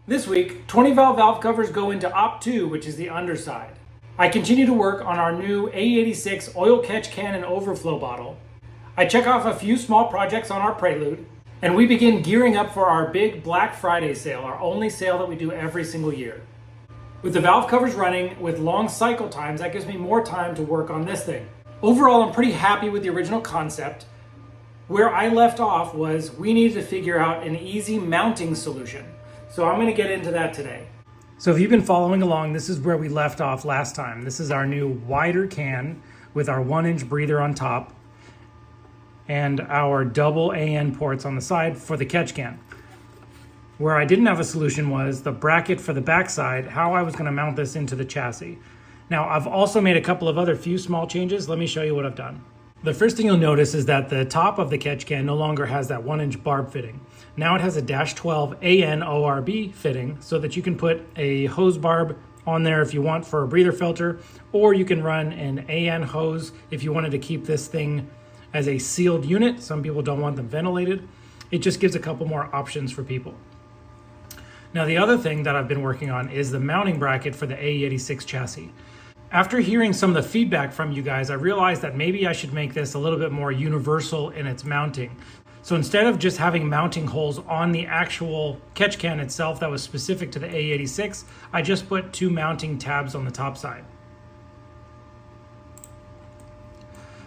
This week, 20 valve covers go into Op 2, which is the underside. I continue to work on our new AE86 oil catch can and overflow bottle. I check off a few small projects on our Prelude, and we begin gearing up for our big Black Friday sale, our only sale that we do every single year. With the valve covers running with long cycle times, that gives me more time to work on this thing. Overall, I'm pretty happy with the original concept. Where I left off was we needed to figure out an easy mounting solution. So I'm going to get into that today. So if you've been following along, this is where we left off last time. This is our new wider can with our 1-inch breather on top and our double AN ports on the side for the catch can. Where I didn't have a solution was the bracket for the backside, how I was going to mount this into the chassis. Now I've also made a couple of other few small changes. Let me show you what I've done. The first thing you'll notice is that the top of the catch can no longer has that 1-inch barb fitting. Now it has a -12 AN ORB fitting so that you can put a hose barb on there if you want for a breather filter, or you can run an AN hose if you wanted to keep this thing as a sealed unit. Some people don't want them ventilated. It just gives a couple more options for people. Now the other thing that I've been working on is the mounting bracket for the AE86 chassis. After hearing some of the feedback from you guys, I realized that maybe I should make this a little bit more universal in its mounting. So instead of just having mounting holes on the actual catch can itself that was specific to the AE86, I just put 2 mounting tabs on the top side.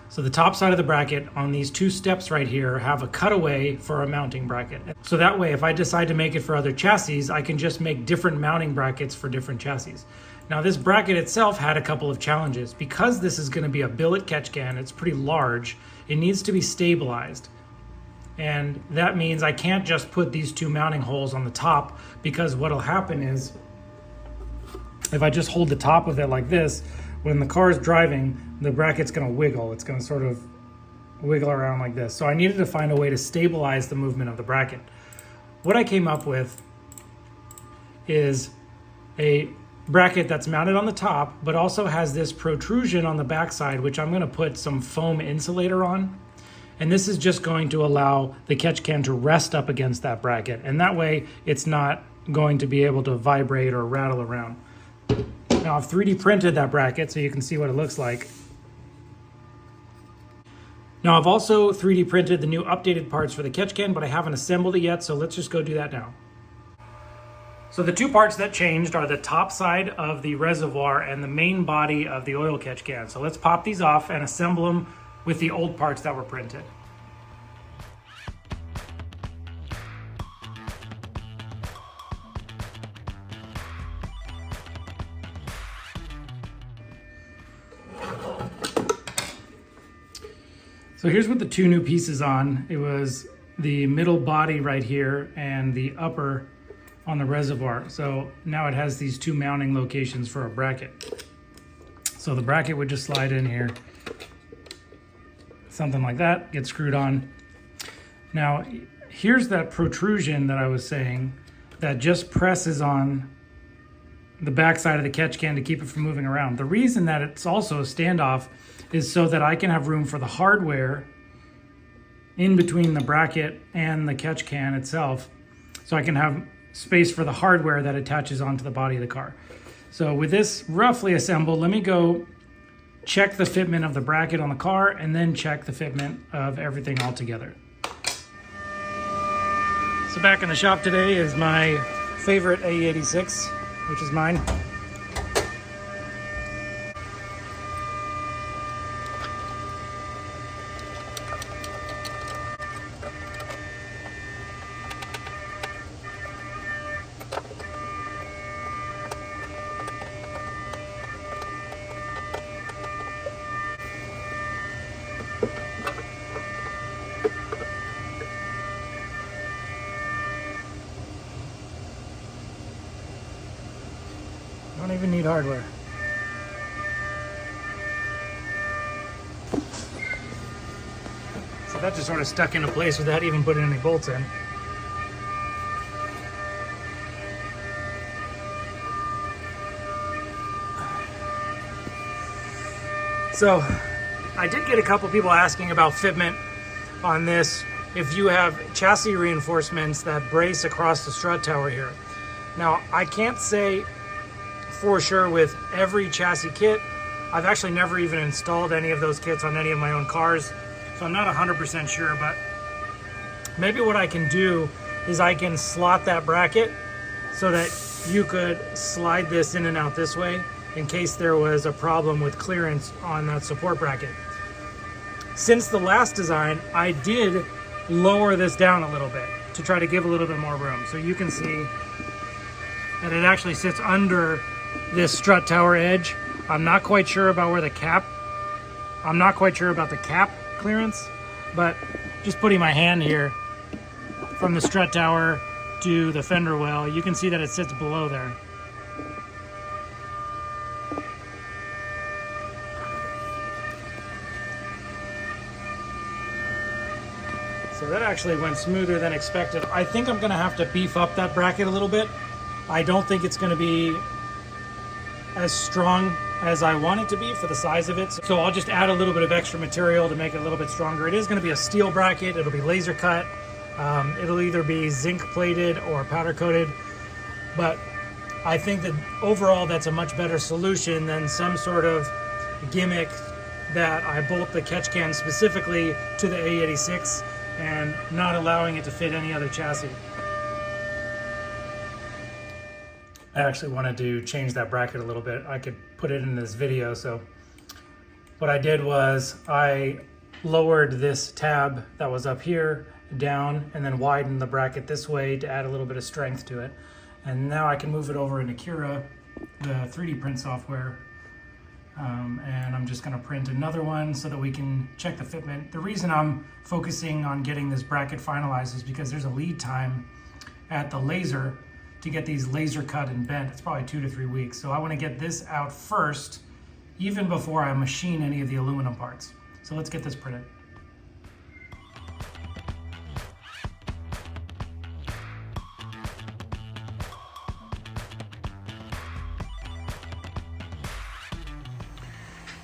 So the top side of the bracket on these 2 steps right here have a cutaway for a mounting bracket. So that way, if I decide to make it for other chassis, I can just make different mounting brackets for different chassis. Now this bracket itself had a couple of challenges. Because this is going to be a billet catch can, it's pretty large, it needs to be stabilized. And that means I can't just put these 2 mounting holes on the top, because what'll happen is if I just hold the top of it like this, when the car is driving, the bracket's going to wiggle. It's going to sort of wiggle around like this. So I needed to find a way to stabilize the movement of the bracket. What I came up with is a bracket that's mounted on the top, but also has this protrusion on the backside, which I'm going to put some foam insulator on. And this is just going to allow the catch can to rest up against that bracket. And that way it's not going to be able to vibrate or rattle around. Now I've 3D printed that bracket so you can see what it looks like. Now I've also 3D printed the new updated parts for the catch can, but I haven't assembled it yet, so let's just go do that now. So the 2 parts that changed are the top side of the reservoir and the main body of the oil catch can. So let's pop these off and assemble them with the old parts that were printed. So here's what the 2 new pieces on. It was the middle body right here and the upper on the reservoir. So now it has these 2 mounting locations for a bracket. So the bracket would just slide in here, something like that, get screwed on. Now here's that protrusion that I was saying that just presses on the backside of the catch can to keep it from moving around. The reason that it's also a standoff is so that I can have room for the hardware in between the bracket and the catch can itself. So I can have space for the hardware that attaches onto the body of the car. So with this roughly assembled, let me go check the fitment of the bracket on the car and then check the fitment of everything all together. So back in the shop today is my favorite AE86, which is mine. Don't even need hardware. So that just sort of stuck into place without even putting any bolts in. So I did get a couple people asking about fitment on this. If you have chassis reinforcements that brace across the strut tower here. Now, I can't say for sure with every chassis kit. I've actually never even installed any of those kits on any of my own cars, so I'm not 100% sure, but maybe what I can do is I can slot that bracket so that you could slide this in and out this way in case there was a problem with clearance on that support bracket. Since the last design, I did lower this down a little bit to try to give a little bit more room. So you can see that it actually sits under this strut tower edge. I'm not quite sure about where the cap, I'm not quite sure about the cap clearance, but just putting my hand here from the strut tower to the fender well, you can see that it sits below there. So that actually went smoother than expected. I think I'm gonna have to beef up that bracket a little bit. I don't think it's gonna be as strong as I want it to be for the size of it. So I'll just add a little bit of extra material to make it a little bit stronger. It is gonna be a steel bracket, it'll be laser cut. It'll either be zinc plated or powder coated, but I think that overall that's a much better solution than some sort of gimmick that I bolt the catch can specifically to the AE86 and not allowing it to fit any other chassis. I actually wanted to change that bracket a little bit. I could put it in this video. So what I did was I lowered this tab that was up here down and then widened the bracket this way to add a little bit of strength to it. And now I can move it over into Cura, the 3D print software. And I'm just gonna print another one so that we can check the fitment. The reason I'm focusing on getting this bracket finalized is because there's a lead time at the laser to get these laser cut and bent. It's probably 2 to 3 weeks. So I wanna get this out first, even before I machine any of the aluminum parts. So let's get this printed.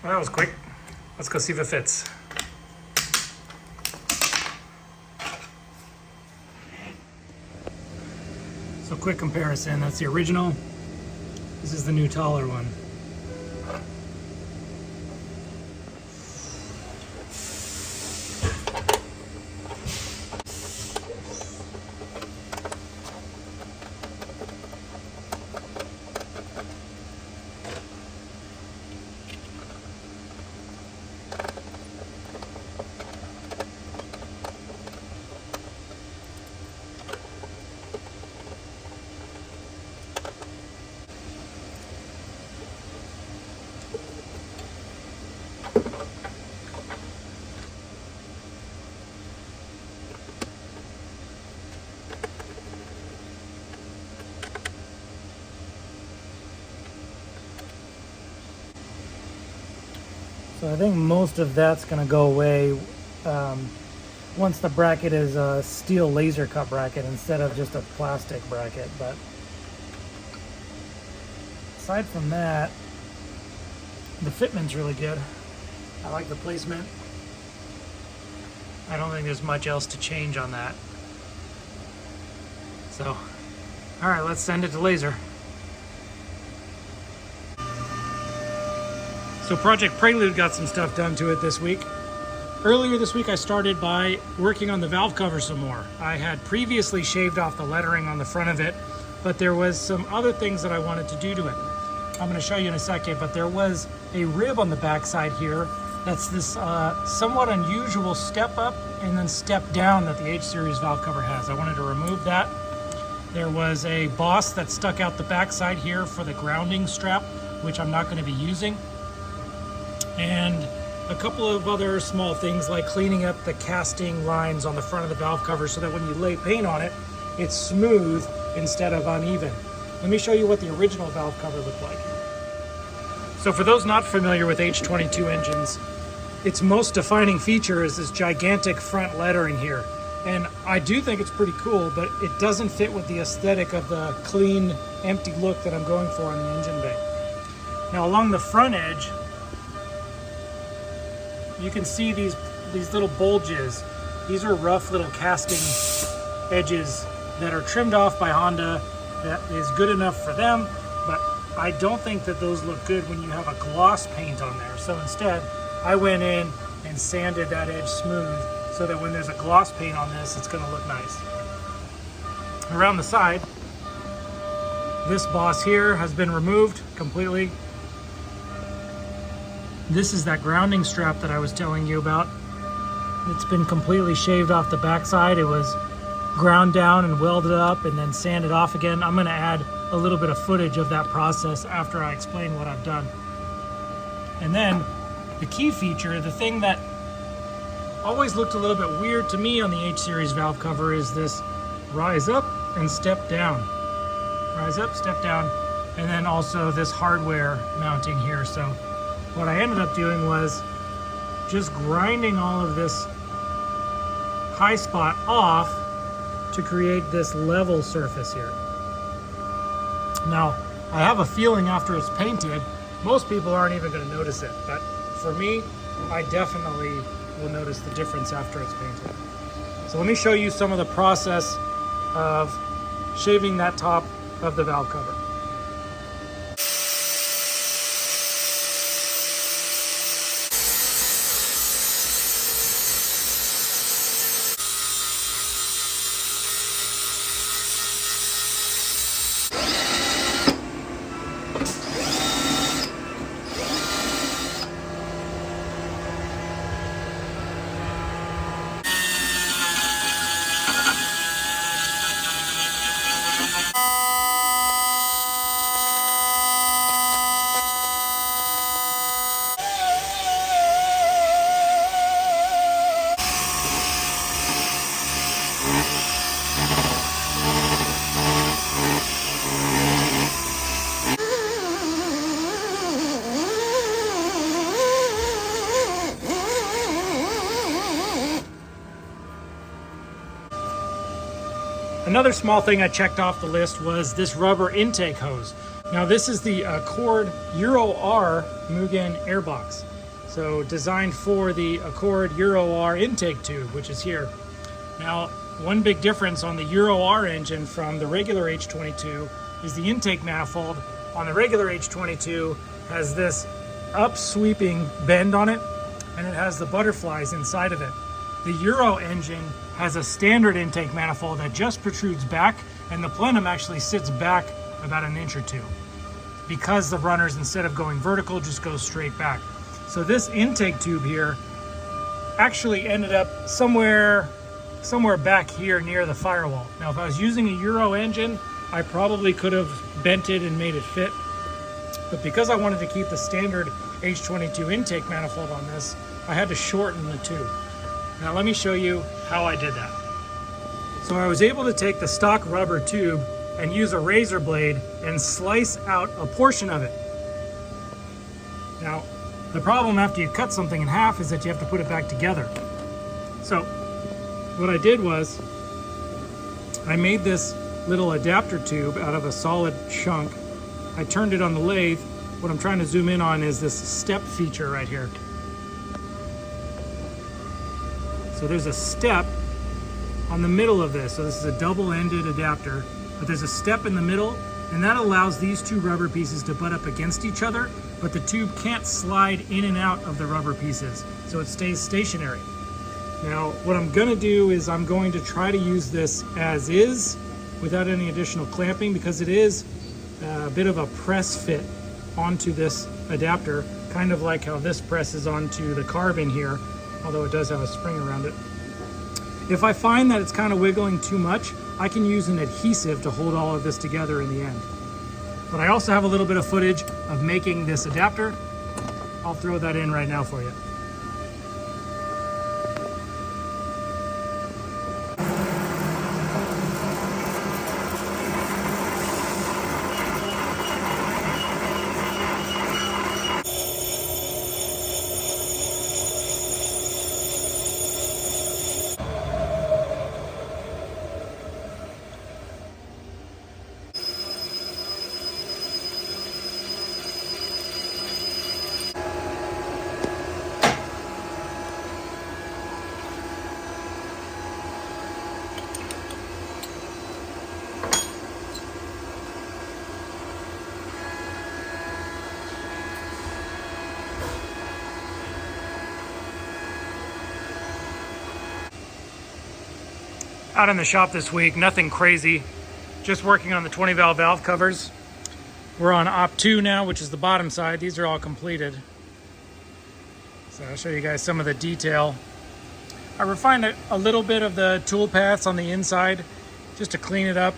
Well, that was quick. Let's go see if it fits. So quick comparison, that's the original. This is the new taller one. So I think most of that's going to go away once the bracket is a steel laser cut bracket instead of just a plastic bracket. But aside from that, the fitment's really good. I like the placement. I don't think there's much else to change on that. So, all right, let's send it to laser. So Project Prelude got some stuff done to it this week. Earlier this week I started by working on the valve cover some more. I had previously shaved off the lettering on the front of it, but there was some other things that I wanted to do to it. I'm going to show you in a second, but there was a rib on the back side here that's this somewhat unusual step up and then step down that the H-Series valve cover has. I wanted to remove that. There was a boss that stuck out the back side here for the grounding strap, which I'm not going to be using. And a couple of other small things like cleaning up the casting lines on the front of the valve cover so that when you lay paint on it, it's smooth instead of uneven. Let me show you what the original valve cover looked like. So for those not familiar with H22 engines, its most defining feature is this gigantic front lettering here. And I do think it's pretty cool, but it doesn't fit with the aesthetic of the clean, empty look that I'm going for on the engine bay. Now along the front edge, you can see these little bulges. These are rough little casting edges that are trimmed off by Honda that is good enough for them, but I don't think that those look good when you have a gloss paint on there. So instead, I went in and sanded that edge smooth so that when there's a gloss paint on this, it's going to look nice. Around the side, this boss here has been removed completely. This is that grounding strap that I was telling you about. It's been completely shaved off the backside. It was ground down and welded up and then sanded off again. I'm going to add a little bit of footage of that process after I explain what I've done. And then the key feature, the thing that always looked a little bit weird to me on the H-Series valve cover, is this rise up and step down. Rise up, step down, and then also this hardware mounting here. So what I ended up doing was just grinding all of this high spot off to create this level surface here. Now, I have a feeling after it's painted, most people aren't even going to notice it, but for me, I definitely will notice the difference after it's painted. So let me show you some of the process of shaving that top of the valve cover. Another small thing I checked off the list was this rubber intake hose. Now this is the Accord Euro R Mugen airbox. So designed for the Accord Euro R intake tube, which is here. Now, one big difference on the Euro R engine from the regular H22 is the intake manifold on the regular H22 has this up-sweeping bend on it, and it has the butterflies inside of it. The Euro engine has a standard intake manifold that just protrudes back, and the plenum actually sits back about an inch or two because the runners, instead of going vertical, just go straight back. So this intake tube here actually ended up somewhere back here near the firewall. Now, if I was using a Euro engine, I probably could have bent it and made it fit. But because I wanted to keep the standard H22 intake manifold on this, I had to shorten the tube. Now let me show you how I did that. So I was able to take the stock rubber tube and use a razor blade and slice out a portion of it. Now, the problem after you cut something in half is that you have to put it back together. So what I did was I made this little adapter tube out of a solid chunk. I turned it on the lathe. What I'm trying to zoom in on is this step feature right here. So there's a step on the middle of this. So this is a double-ended adapter, but there's a step in the middle, and that allows these two rubber pieces to butt up against each other, but the tube can't slide in and out of the rubber pieces, so it stays stationary. Now, what I'm gonna do is I'm going to try to use this as is without any additional clamping, because it is a bit of a press fit onto this adapter, kind of like how this presses onto the carb in here, although it does have a spring around it. If I find that it's kind of wiggling too much, I can use an adhesive to hold all of this together in the end. But I also have a little bit of footage of making this adapter. I'll throw that in right now for you. out in the shop this week. Nothing crazy, just working on the 20 valve covers. We're on op 2 now, which is the bottom side. These are all completed. So I'll show you guys some of the detail. I refined a little bit of the tool paths on the inside just to clean it up,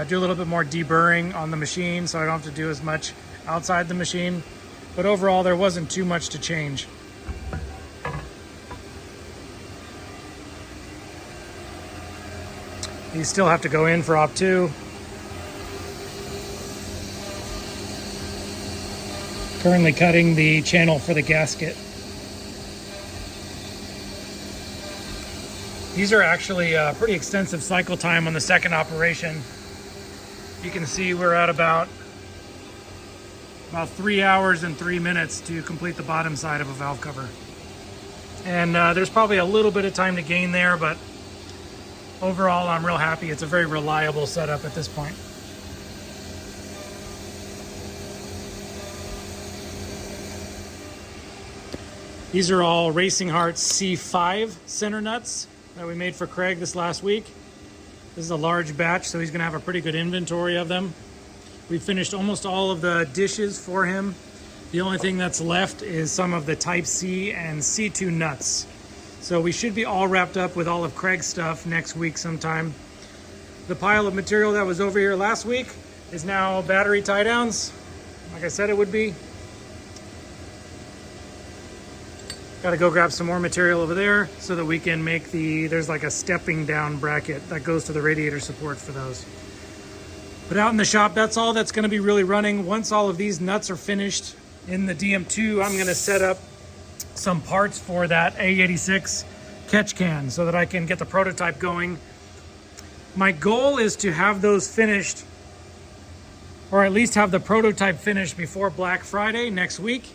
do a little bit more deburring on the machine so I don't have to do as much outside the machine. But overall, there wasn't too much to change. These still have to go in for op 2. Currently cutting the channel for the gasket. These are actually a pretty extensive cycle time on the second operation. You can see we're at about 3 hours and 3 minutes to complete the bottom side of a valve cover. And there's probably a little bit of time to gain there, but overall I'm real happy. It's a very reliable setup at this point. These are all Racing Hart's C5 center nuts that we made for Craig this last week. This is a large batch, so he's gonna have a pretty good inventory of them. We finished almost all of the dishes for him. The only thing that's left is some of the Type C and C2 nuts. So we should be all wrapped up with all of Craig's stuff next week sometime. The pile of material that was over here last week is now battery tie downs, like I said it would be. Got to go grab some more material over there so that we can make there's like a stepping down bracket that goes to the radiator support for those. But out in the shop, that's all that's going to be really running. Once all of these nuts are finished in the DM2, I'm going to set up some parts for that AE86 catch can so that I can get the prototype going. My goal is to have those finished, or at least have the prototype finished before Black Friday next week,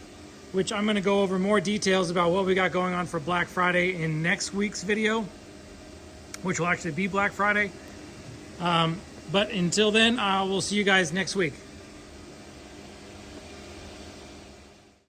which I'm going to go over more details about what we got going on for Black Friday in next week's video, which will actually be Black Friday. But until then, I will see you guys next week.